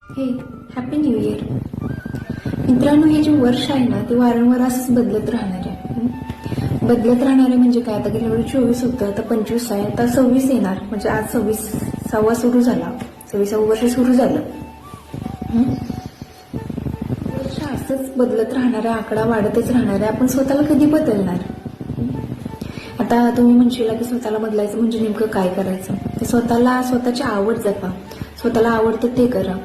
हे happy new year. मित्रांनो, हे जे वर्ष आहे ना ते वारंवार असंच बदलत राहणार आहे. बदलत राहणार आहे म्हणजे काय, आता गेल्या वेळी 24 होतं, आता 25 आहे, आता 26 येणार. म्हणजे आज 26वा सुरू झाला, 26वं वर्ष सुरू झालं. वर्ष असंच बदलत राहणार आहे, आकडा वाढतच राहणार आहे. आपण स्वतःला कधी बदलणार? आता तुम्ही म्हणशील की स्वतःला बदलायचं म्हणजे नेमकं काय करायचं? ते स्वतःची आवड जपा, स्वतःला आवडतं ते करा.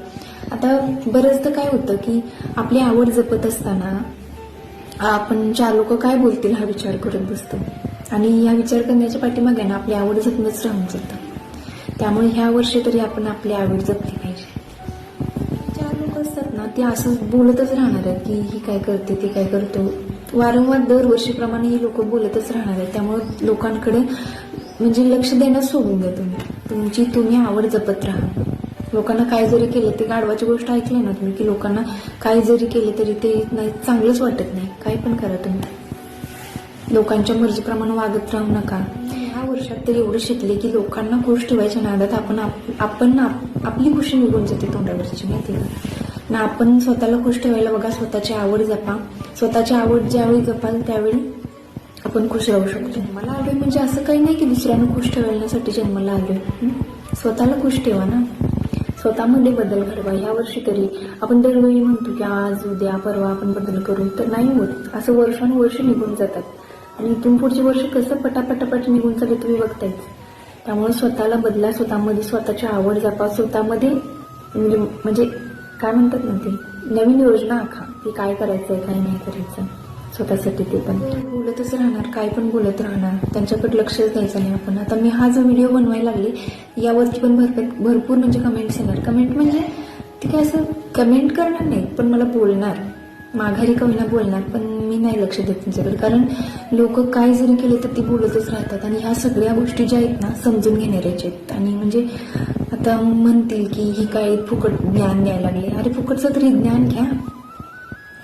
आता बरंचदा काय होतं की आपली आवड जपत असताना आपण 4 लोक काय बोलतील हा विचार करत बसतो, आणि या विचार करण्याच्या पाठीमागे ना आपली आवड जपणंच राहून जातं. त्यामुळे ह्या वर्षी तरी आपण आपली आवड जपली पाहिजे. 4 लोक असतात ना ते असं बोलतच राहणार आहेत की ही काय करते, ते काय करतो, वारंवार दरवर्षीप्रमाणे ही लोक बोलतच राहणार आहेत. त्यामुळे लोकांकडे म्हणजे लक्ष देणं सोडून द्या. तुम्ही आवड जपत राहा. लोकांना काय जरी केलं, ते गाढवाची गोष्ट ऐकली ना तुम्ही, की लोकांना काय जरी केलं तरी ते नाही चांगलंच वाटत नाही. काय पण करा तुम्ही, लोकांच्या मर्जीप्रमाणे वागत राहू नका. ह्या वर्षात तर एवढं शिकले की लोकांना खुश ठेवायच्या नादात आपण आपली खुशी निघून जाते तोंडावरची, माहिती ना. आपण स्वतःला खुश ठेवायला बघा, स्वतःची आवड जपा. स्वतःची आवड ज्यावेळी जपाल त्यावेळी आपण खुश राहू शकतो. मला आलोय म्हणजे असं काही नाही की दुसऱ्यांना खुश ठेवण्यासाठी जन्माला आलोय. स्वतःला खुश ठेवा ना, स्वतःमध्ये बदल घडवा. ह्या वर्षी तरी आपण दरवेळी म्हणतो की आज उद्या परवा आपण बदल करू, तर नाही होत. असं वर्षानुवर्ष निघून जातात आणि इथून पुढची वर्ष कसं पटापट निघून चालले तुम्ही बघतायच. त्यामुळे स्वतःला बदला, स्वतःमध्ये स्वतःची आवड जपा, स्वतःमध्ये म्हणजे काय म्हणतात ना ते नवीन योजना आखा की काय करायचंय काय नाही करायचं स्वतःसाठी. ते पण बोलतच राहणार, काय पण बोलत राहणार, त्यांच्याकडे लक्षच द्यायचं नाही आपण. आता मी हा जो व्हिडिओ बनवायला लागले यावरती पण भरपूर म्हणजे कमेंट्स येणार. कमेंट म्हणजे ते काय असं कमेंट करणार नाही, पण मला बोलणार, माघारी कवीना बोलणार, पण मी नाही लक्ष देत त्यांच्याकडे. कारण लोक काय जरी केले तर ती बोलतच राहतात. आणि ह्या सगळ्या गोष्टी ज्या आहेत ना समजून घेणाऱ्याच्या आहेत. आणि म्हणजे आता म्हणतील की ही काय फुकट ज्ञान द्यायला लागले. अरे फुकटचं तरी ज्ञान घ्या.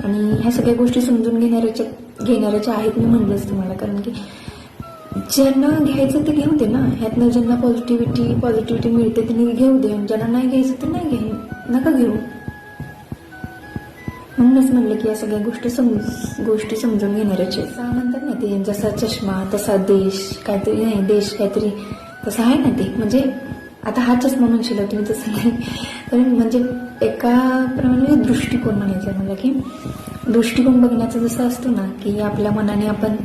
आणि ह्या सगळ्या गोष्टी समजून घेणाऱ्याच्या आहेत मी म्हणलंच तुम्हाला. कारण की ज्यांना घ्यायचं ते घेऊ दे ना, ह्यातनं ज्यांना पॉझिटिव्हिटी मिळते त्यांनी घेऊ दे, आणि ज्यांना नाही घ्यायचं ते नाही नका घेऊ. म्हणूनच म्हणलं की या सगळ्या गोष्टी समजून घेणाऱ्याचे म्हणतात ना ते, जसा चष्मा तसा देश, काहीतरी नाही देश काहीतरी तसं आहे ना ते. म्हणजे आता हा चष्मा म्हणशील तुम्ही, तसं नाही. तर म्हणजे एका प्रमाणे दृष्टिकोन म्हणायचं मला, की दृष्टिकोन बघण्याचा जसं असतो ना की आपल्या मनाने आपण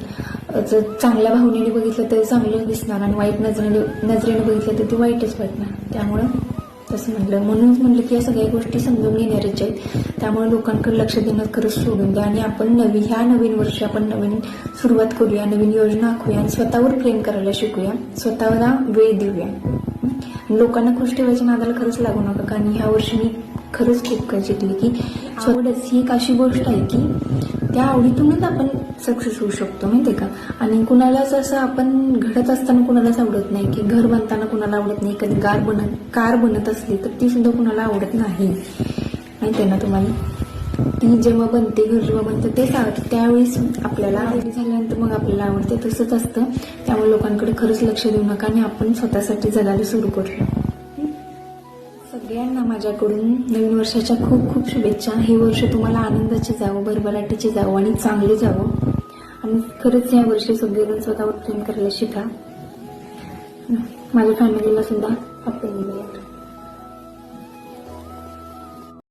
जर चांगल्या भावनेने बघितलं तर चांगलं दिसणार, आणि वाईट नजरेने बघितलं तर ते वाईटच वाटणार. त्यामुळं तसं म्हणूनच म्हणलं की या सगळ्या गोष्टी समजून घेणाऱ्याच्या आहेत. त्यामुळे लोकांकडे लक्ष देणं खरंच सोडून द्या, आणि आपण ह्या नवीन वर्षी आपण नवीन सुरुवात करूया, नवीन योजना आखूया, आणि स्वतःवर प्रेम करायला शिकूया, स्वतःला वेळ देऊया. लोकांना खुश ठेवायच्या नादाला खरंच लागू नका. कारण ह्या वर्षी मी खरंच खूप काही शिकली की आवडच ही एक अशी गोष्ट आहे की त्या आवडीतूनच आपण सक्सेस होऊ शकतो, माहितीये का. आणि कुणालाच असं आपण घडत असताना कुणालाच आवडत नाही, की घर बनताना कुणाला आवडत नाही, कधी कार बनत असली तर ती सुद्धा कुणाला आवडत नाही, माहितीये ना तुम्हाला. ती जेव्हा बनते, घर जेव्हा बनतं ते त्यावेळेस आपल्याला रेडी झाल्यानंतर मग आपल्याला आवडते. तसंच असतं. त्यामुळे लोकांकडे खरंच लक्ष देऊ नका, आणि आपण स्वतःसाठी जगायला सुरू करूया. सगळ्यांना माझ्याकडून नवीन वर्षाच्या खूप खूप शुभेच्छा. हे वर्ष तुम्हाला आनंदाचे जावं, भरभराटीचे जावं, आणि चांगले जावं. आणि खरंच या वर्षी सगळेजण स्वतःवर प्रेम करायला शिका. माझ्या फॅमिलीला सुद्धा हॅपी न्यू इयर.